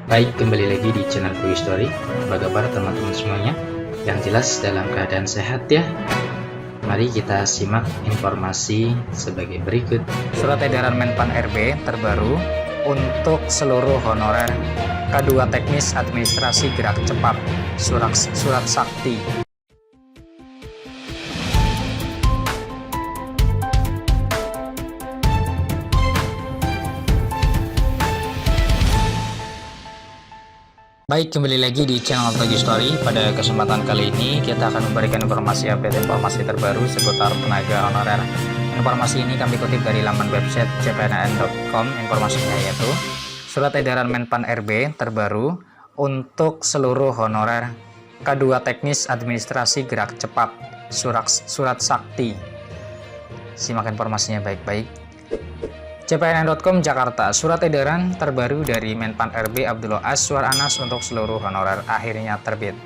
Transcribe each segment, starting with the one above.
Baik, kembali lagi di channel Quick Story. Apa kabar teman-teman semuanya? Yang jelas dalam keadaan sehat ya. Mari kita simak informasi sebagai berikut. Surat edaran Menpan RB terbaru untuk seluruh honorer K2 Teknis Administrasi Gerak Cepat Surat Sakti. Baik, kembali lagi di channel Quick Story. Pada kesempatan kali ini kita akan memberikan informasi terbaru seputar tenaga honorer. Informasi ini kami kutip dari laman website cpns.com. Informasinya yaitu Surat edaran Menpan RB terbaru untuk seluruh honorer K2 Teknis Administrasi Gerak Cepat Surat Sakti. Simak informasinya baik-baik. cpns.com Jakarta. Surat edaran terbaru dari Menpan RB Abdullah Azwar Anas untuk seluruh honorer akhirnya terbit.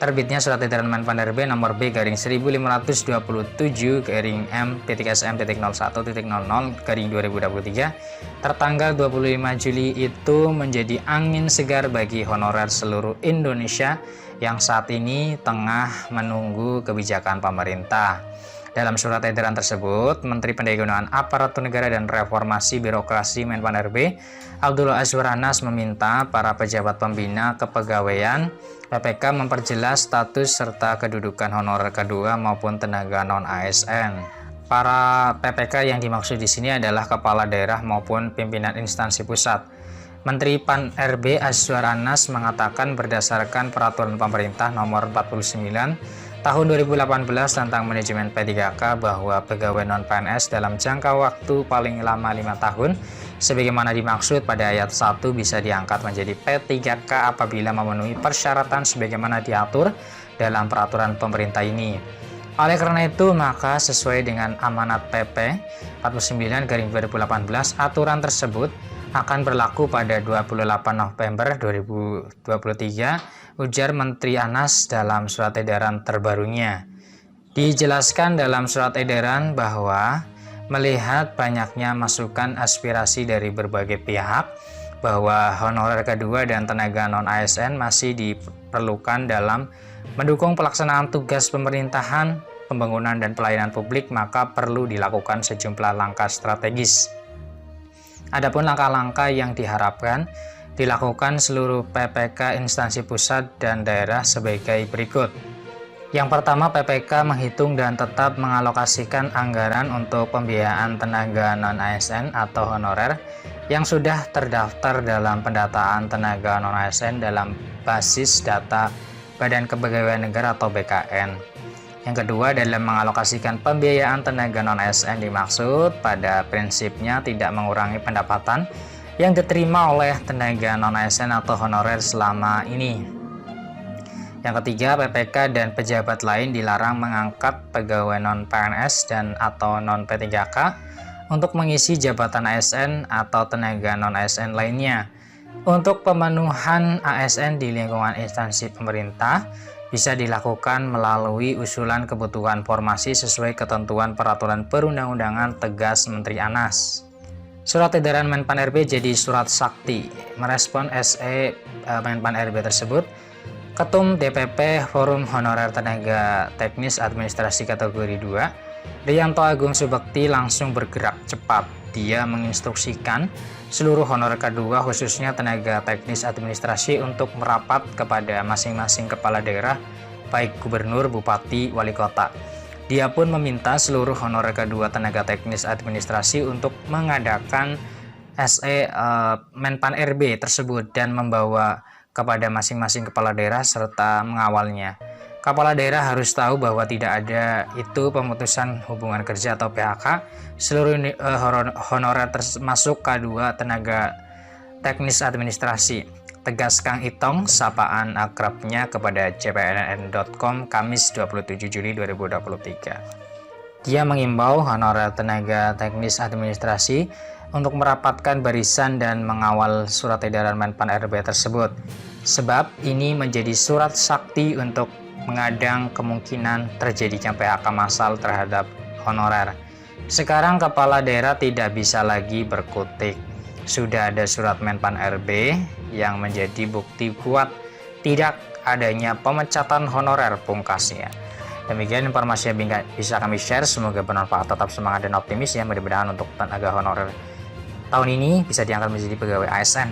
Terbitnya Surat edaran Menpan RB nomor B-1527-M-M.SM.01.00/2023 tertanggal 25 Juli itu menjadi angin segar bagi honorer seluruh Indonesia yang saat ini tengah menunggu kebijakan pemerintah. Dalam surat edaran tersebut, Menteri Pendayagunaan Aparatur Negara dan Reformasi Birokrasi Menpan RB, Abdullah Azwar Anas meminta para pejabat pembina kepegawaian PPK memperjelas status serta kedudukan honorer K2 maupun tenaga non-ASN. Para PPK yang dimaksud di sini adalah kepala daerah maupun pimpinan instansi pusat. Menteri Pan RB Azwar Anas mengatakan berdasarkan peraturan pemerintah nomor 49 Tahun 2018 tentang manajemen P3K bahwa pegawai non-PNS dalam jangka waktu paling lama 5 tahun sebagaimana dimaksud pada ayat 1 bisa diangkat menjadi P3K apabila memenuhi persyaratan sebagaimana diatur dalam peraturan pemerintah ini. Oleh karena itu, maka sesuai dengan amanat PP 49/2018, aturan tersebut akan berlaku pada 28 November 2023, ujar Menteri Anas dalam surat edaran terbarunya. Dijelaskan dalam surat edaran bahwa melihat banyaknya masukan aspirasi dari berbagai pihak bahwa honorer K2 dan tenaga non-ASN masih diperlukan dalam mendukung pelaksanaan tugas pemerintahan, pembangunan dan pelayanan publik, maka perlu dilakukan sejumlah langkah strategis. Adapun langkah-langkah yang diharapkan dilakukan seluruh PPK instansi pusat dan daerah sebagai berikut. Yang pertama, PPK menghitung dan tetap mengalokasikan anggaran untuk pembiayaan tenaga non-ASN atau honorer yang sudah terdaftar dalam pendataan tenaga non-ASN dalam basis data Badan Kepegawaian Negara atau BKN. Yang kedua, dalam mengalokasikan pembiayaan tenaga non-ASN dimaksud pada prinsipnya tidak mengurangi pendapatan yang diterima oleh tenaga non-ASN atau honorer selama ini. Yang ketiga, PPK dan pejabat lain dilarang mengangkat pegawai non-PNS dan atau non-P3K untuk mengisi jabatan ASN atau tenaga non-ASN lainnya. Untuk pemenuhan ASN di lingkungan instansi pemerintah bisa dilakukan melalui usulan kebutuhan formasi sesuai ketentuan peraturan perundang-undangan, tegas Menteri Anas. Surat edaran Menpan RB jadi surat sakti. Merespon SE Menpan RB tersebut, Ketum DPP Forum Honorer Tenaga Teknis Administrasi kategori 2, Rianto Agung Subekti langsung bergerak cepat. Dia menginstruksikan seluruh honorer K2 khususnya tenaga teknis administrasi untuk merapat kepada masing-masing kepala daerah baik gubernur, bupati, wali kota. Dia pun meminta seluruh honorer K2 tenaga teknis administrasi untuk mengadakan SE Menpan RB tersebut dan membawa kepada masing-masing kepala daerah serta mengawalnya. Kepala daerah harus tahu bahwa tidak ada itu pemutusan hubungan kerja atau PHK. Seluruh honorer termasuk K2 tenaga teknis administrasi. Tegas Kang Itong, sapaan akrabnya kepada cpns.com Kamis 27 Juli 2023. Dia mengimbau honorer tenaga teknis administrasi untuk merapatkan barisan dan mengawal surat edaran Menpan RB tersebut. Sebab ini menjadi surat sakti untuk mengadang kemungkinan terjadinya PHK massal terhadap honorer. Sekarang kepala daerah tidak bisa lagi berkutik. sudah ada surat Menpan RB yang menjadi bukti kuat tidak adanya pemecatan honorer pungkasnya. Demikian informasi yang bisa kami share, semoga bermanfaat, tetap semangat dan optimis ya, mudah-mudahan untuk tenaga honorer tahun ini bisa diangkat menjadi pegawai ASN.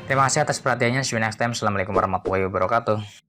Terima kasih atas perhatiannya, see you next time. Assalamualaikum warahmatullahi wabarakatuh.